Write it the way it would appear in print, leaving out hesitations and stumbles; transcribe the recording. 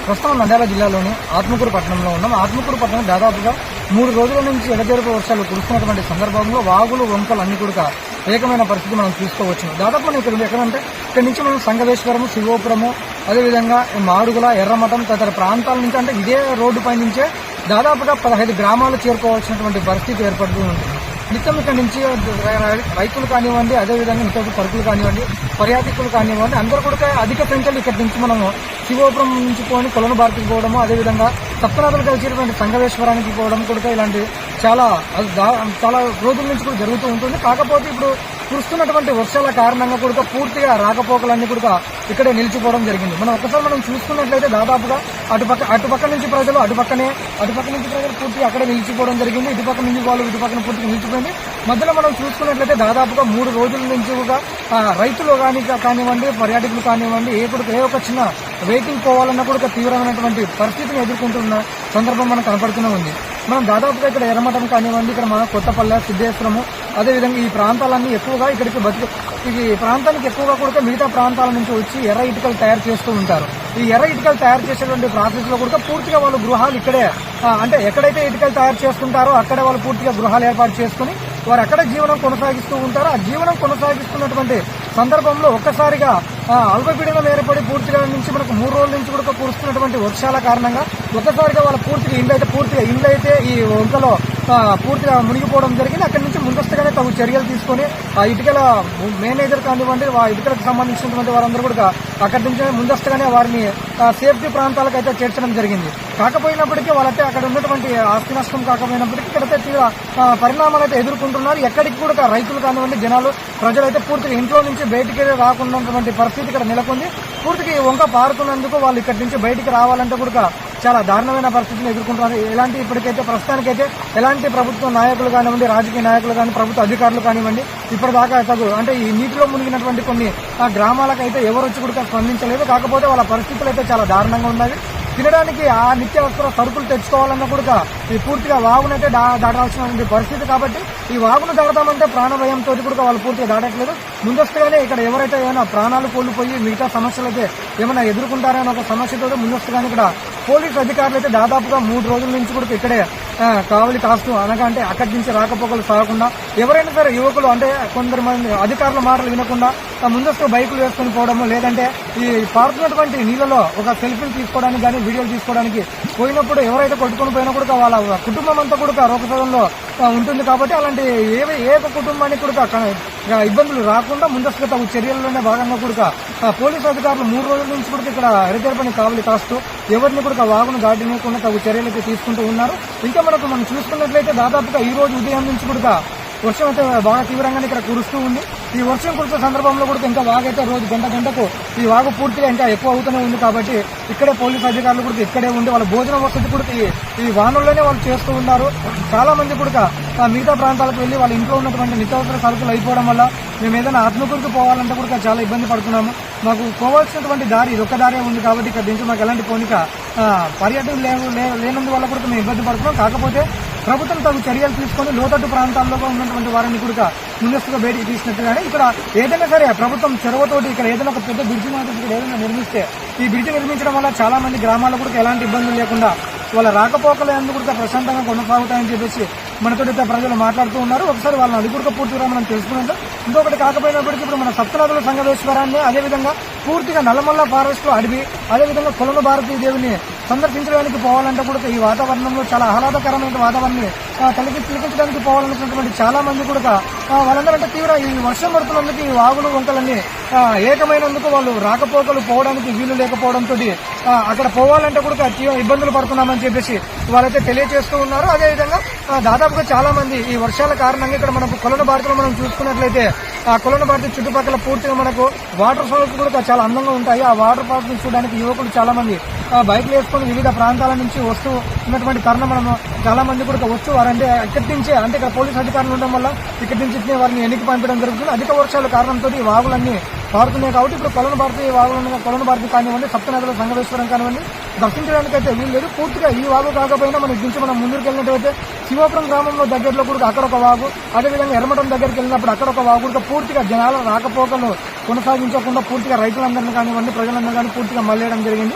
ప్రస్తుతం నంద్యాల జిల్లాలోని ఆత్మకూరు పట్టణంలో ఉన్నాం. ఆత్మకూరు పట్టణం దాదాపుగా 3 రోజుల నుంచి ఎడతెరపు వర్షాలు కురుస్తున్నటువంటి సందర్భంలో వాగులు వంకలు అన్ని కూడా ఏకమైన పరిస్థితి మనం చూసుకోవచ్చు. దాదాపు మనం ఎక్కడంటే ఇక్కడ నుంచి మనం సంగవేశ్వరము, శివోపురము, అదేవిధంగా మాడుగుల, ఎర్రమఠం తదితర ప్రాంతాల నుంచి అంటే ఇదే రోడ్డు పై నుంచే దాదాపుగా 15 గ్రామాలు చేరుకోవాల్సినటువంటి పరిస్థితి ఏర్పడుతూ ఉంటుంది. నిత్యం ఇక్కడ నుంచి రైతులు కానివ్వండి, అదేవిధంగా నిత్య సరుకులు కానివ్వండి, పర్యాటకులు కానివ్వండి, అందరూ కూడా అధిక సంఖ్యలో ఇక్కడి నుంచి మనము శివోపురం నుంచి పోని కొలను భారతికి పోవడము, అదేవిధంగా సప్తనాథులు కలిసినటువంటి సంగవేశ్వరానికి పోవడం కూడా ఇలాంటి చాలా రోజుల నుంచి కూడా జరుగుతూ ఉంటుంది. కాకపోతే ఇప్పుడు కురుస్తున్నటువంటి వర్షాల కారణంగా కూడా పూర్తిగా రాకపోకలన్నీ కూడా ఇక్కడే నిలిచిపోవడం జరిగింది. మనం చూసుకున్నట్లయితే దాదాపుగా అటుపక్క నుంచి ప్రజలు పూర్తిగా అక్కడే నిలిచిపోవడం జరిగింది. ఇటుపక్క నుంచి వాళ్ళు ఇటుపక్కన పూర్తిగా నిలిచిపోయింది. మధ్యలో మనం చూసుకున్నట్లయితే దాదాపుగా 3 రోజుల నుంచి కూడా రైతులు కానివ్వండి, పర్యాటకులు కానివ్వండి, ఏ ఒక చిన్న వెహికల్ పోవాలన్నా కూడా తీవ్రమైనటువంటి పరిస్థితిని ఎదుర్కొంటున్న సందర్భం మనకు కనపడుతూనే ఉంది. మనం దాదాపుగా ఇక్కడ ఎర్రమఠం కానివ్వండి, ఇక్కడ మన కొత్తపల్లె, సిద్ధేశ్వరము, అదేవిధంగా ఈ ప్రాంతాలన్నీ ఎక్కువగా ఈ ప్రాంతానికి ఎక్కువగా కూడా మిగతా ప్రాంతాల నుంచి వచ్చి ఎర్ర ఇటుకలు తయారు చేస్తూ ఉంటారు. ఈ ఎర్ర ఇటుకలు తయారు చేసేటువంటి ప్రాసెస్ లో కూడా పూర్తిగా వాళ్ళు గృహాలు ఇక్కడే అంటే ఎక్కడైతే ఇటుకలు తయారు చేసుకుంటారో అక్కడే వాళ్ళు పూర్తిగా గృహాలు ఏర్పాటు చేసుకుని వారు అక్కడ జీవనం కొనసాగిస్తూ ఉంటారు. ఆ జీవనం కొనసాగిస్తున్నటువంటి సందర్భంలో ఒక్కసారిగా అల్పపీడనం ఏర్పడి పూర్తిగా నుంచి మనకు 3 రోజుల నుంచి కూడా కురుస్తున్నటువంటి వర్షాల కారణంగా ఒక్కసారిగా వాళ్ళ ఇండ్లు అయితే ఈ వంకలో పూర్తిగా మునిగిపోవడం జరిగింది. అక్కడి నుంచి ముందస్తుగానే తగు చర్యలు తీసుకొని ఆ ఇటుకల మేనేజర్ కానివ్వండి, ఆ ఇటుకలకు సంబంధించినటువంటి వారందరూ కూడా అక్కడి నుంచి ముందస్తుగానే వారిని సేఫ్టీ ప్రాంతాలకు అయితే చేర్చడం జరిగింది. కాకపోయినప్పటికీ వాళ్ళైతే అక్కడ ఉన్నటువంటి ఆస్తి నష్టం కాకపోయినప్పటికీ ఇక్కడైతే తీవ్ర పరిణామాలు అయితే ఎదుర్కొంటున్నారు. ఎక్కడికి కూడా రైతులు కానివ్వండి, ప్రజలైతే పూర్తిగా ఇంట్లో నుంచి బయటికి రాకున్నటువంటి పరిస్థితి ఇక్కడ నెలకొంది. పూర్తిగా ఈ వంక పారుతున్నందుకు వాళ్ళు ఇక్కడి నుంచి బయటికి రావాలంటే కూడా చాలా దారుణమైన పరిస్థితిని ఎదుర్కొంటున్నారు. ఇప్పటికైతే ప్రస్తుతానికైతే ఎలాంటి ప్రభుత్వ నాయకులు కానివ్వండి, రాజకీయ నాయకులు కానీ, ప్రభుత్వ అధికారులు కానివ్వండి ఇప్పటిదాకా అంటే ఈ నీటిలో మునిగినటువంటి కొన్ని గ్రామాలకైతే ఎవరు వచ్చి కూడా స్పందించలేదు. కాకపోతే వాళ్ళ పరిస్థితులు అయితే చాలా దారుణంగా ఉన్నాయి. తినడానికి ఆ నిత్యావసర సరుకులు తెచ్చుకోవాలన్నా కూడా ఈ పూర్తిగా వాగునైతే దాటాల్సిన పరిస్థితి. కాబట్టి ఈ వాగును దాడతామంటే ప్రాణభయంతో కూడా వాళ్ళు పూర్తిగా దాటట్లేదు. ముందస్తుగానే ఇక్కడ ఎవరైతే ఏమైనా ప్రాణాలు కోల్పోయి మిగతా సమస్యలు అయితే ఏమైనా ఎదుర్కొంటారనే ఒక సమస్యతో ముందస్తుగానే ఇక్కడ పోలీసు అధికారులు అయితే దాదాపుగా 3 రోజుల నుంచి కూడా ఇక్కడే కావలి కాస్తూ అంటే అక్కడి నుంచి రాకపోకలు సాగకుండా ఎవరైనా సరే యువకులు అంటే కొందరు అధికారుల మాటలు వినకుండా ముందస్తు బైకులు వేసుకొని పోవడము, లేదంటే ఈ పారుతున్నటువంటి నీళ్ళలో ఒక సెల్ఫీలు తీసుకోవడానికి కానీ, వీడియోలు తీసుకోవడానికి పోయినప్పుడు ఎవరైతే కొట్టుకొని పోయినా కూడా వాళ్ళ కుటుంబం అంతా కూడా రోకసంలో ఉంటుంది. కాబట్టి అలాంటి ఏ ఒక కుటుంబానికి కూడా ఇబ్బందులు రాకుండా ముందస్తుగా తగు చర్యల్లోనే భాగంగా కూడా పోలీసు అధికారులు 3 రోజుల నుంచి కూడా ఇక్కడ ఎడతెరపని కావలి కాస్తూ ఎవరిని కూడా వాగును దాటినకుండా తగు చర్యలు అయితే తీసుకుంటూ ఉన్నారు. ఇంకా మనం చూసుకున్నట్లయితే దాదాపుగా ఈ రోజు ఉదయం నుంచి కూడా వర్షం అయితే బాగా తీవ్రంగానే ఇక్కడ కురుస్తూ ఉంది. ఈ వర్షం కురిసే సందర్భంలో కూడా ఇంకా వాగైతే రోజు గంటకు ఈ వాగు పూర్తిగా ఇంకా ఎక్కువ అవుతూనే ఉంది. కాబట్టి ఇక్కడే పోలీసు అధికారులు కూడా ఇక్కడే ఉండి వాళ్ళ భోజన వసతి కూడా ఈ వానల్లోనే వాళ్ళు చేస్తూ ఉన్నారు. చాలా మంది కూడా మిగతా ప్రాంతాలకు వెళ్లి వాళ్ళ ఇంట్లో ఉన్నటువంటి నిత్యావసర సరుకులు అయిపోవడం వల్ల మేము ఏదైనా ఆత్మకూరుకు పోవాలంటే కూడా చాలా ఇబ్బంది పడుతున్నాము. మాకు పోవాల్సినటువంటి దారి ఇది ఒక్క దారే ఉంది. కాబట్టి ఇక్కడ నుంచి మాకు ఎలాంటి పోనిక పర్యటన లేనందు వల్ల కూడా మేము ఇబ్బంది పడుతున్నాం. కాకపోతే ప్రభుత్వం తగు చర్యలు తీసుకొని లోతట్టు ప్రాంతాల్లో ఉన్నటువంటి వారిని కూడా ముందస్తుగా బయటికి తీసినట్టుగానే ఇక్కడ ఏదైనా సరే ప్రభుత్వం చొరవతోటి ఇక్కడ ఏదైనా ఒక పెద్ద బ్రిడ్జి మాత్రం ఇక్కడ ఏదైనా నిర్మిస్తే ఈ బ్రిడ్జి నిర్మించడం వల్ల చాలా మంది గ్రామాల్లో కూడా ఎలాంటి ఇబ్బందులు లేకుండా వాళ్ళ రాకపోకలు ఎందుకు కూడా ప్రశాంతంగా కొనసాగుతాయని చెప్పేసి మనతో ప్రజలు మాట్లాడుతూ ఉన్నారు. ఒకసారి వాళ్ళని అది కూడా పూర్తిగా మనం తెలుసుకున్నాం. ఇంకొకటి కాకపోయినప్పటికీ ఇప్పుడు మన సప్తనాథుల సంగవేశ్వరాన్ని, అదేవిధంగా పూర్తిగా నల్లమల్ల ఫారెస్ట్ లో అడవి, అదేవిధంగా కొలను భారతీ దేవిని సందర్శించడానికి పోవాలంటే కూడా ఈ వాతావరణంలో చాలా ఆహ్లాదకరమైన వాతావరణాన్ని తిలకించడానికి పోవాలనుకున్నటువంటి చాలా మంది కూడా వాళ్ళందరంటే తీవ్ర ఈ వర్షం పడుతున్నందుకు ఈ వాగులు వంకలన్నీ ఏకమైనందుకు వాళ్ళు రాకపోకలు పోవడానికి వీలు లేకపోవడంతో అక్కడ పోవాలంటే కూడా ఇబ్బందులు పడుతున్నామని చెప్పేసి వాళ్ళైతే తెలియజేస్తూ ఉన్నారు. అదేవిధంగా దాదాపుగా చాలా మంది ఈ వర్షాల కారణంగా ఇక్కడ మనకు కొలను భారతిలో మనం చూసుకున్నట్లయితే ఆ కొలను భారతి చుట్టుపక్కల పూర్తిగా మనకు వాటర్ ఫాల్స్ కూడా చాలా అందంగా ఉంటాయి. ఆ వాటర్ ఫాల్స్ ని చూడడానికి యువకులు చాలా మంది బైక్లు వేసుకుని వివిధ ప్రాంతాల నుంచి వస్తూ ఉన్నటువంటి తరుణం మనం చాలా మంది కూడా వచ్చు. వారంటే ఇక్కడి నుంచి అంటే ఇక్కడ పోలీసు అధికారులు ఉండడం వల్ల ఇక్కడి నుంచి వారిని ఎన్నిక పంపడం జరుగుతుంది. అధిక వర్షాల కారణంతో ఈ వాగులన్నీ పారుతున్నాయి. కాబట్టి ఇప్పుడు కొలను భారతి కానివ్వండి, సప్తనాథుల సంగవేశ్వరం కానివ్వండి దర్శించడానికి అయితే వీలు లేదు. పూర్తిగా ఈ వాగు కాకపోయినా మనం నుంచి మనం ముందుకు వెళ్ళినట్టయితే శివపురం గ్రామంలో దగ్గరలో కూడా అక్కడ ఒక వాగు, అదేవిధంగా ఎర్రమఠం దగ్గరికి వెళ్ళినప్పుడు అక్కడ ఒక వాగు కూడా పూర్తిగా జనాల రాకపోకలు కొనసాగించకుండా పూర్తిగా రైతులందరినీ కానివ్వండి, ప్రజలందరూ కానీ పూర్తిగా మళ్ళేయడం జరిగింది.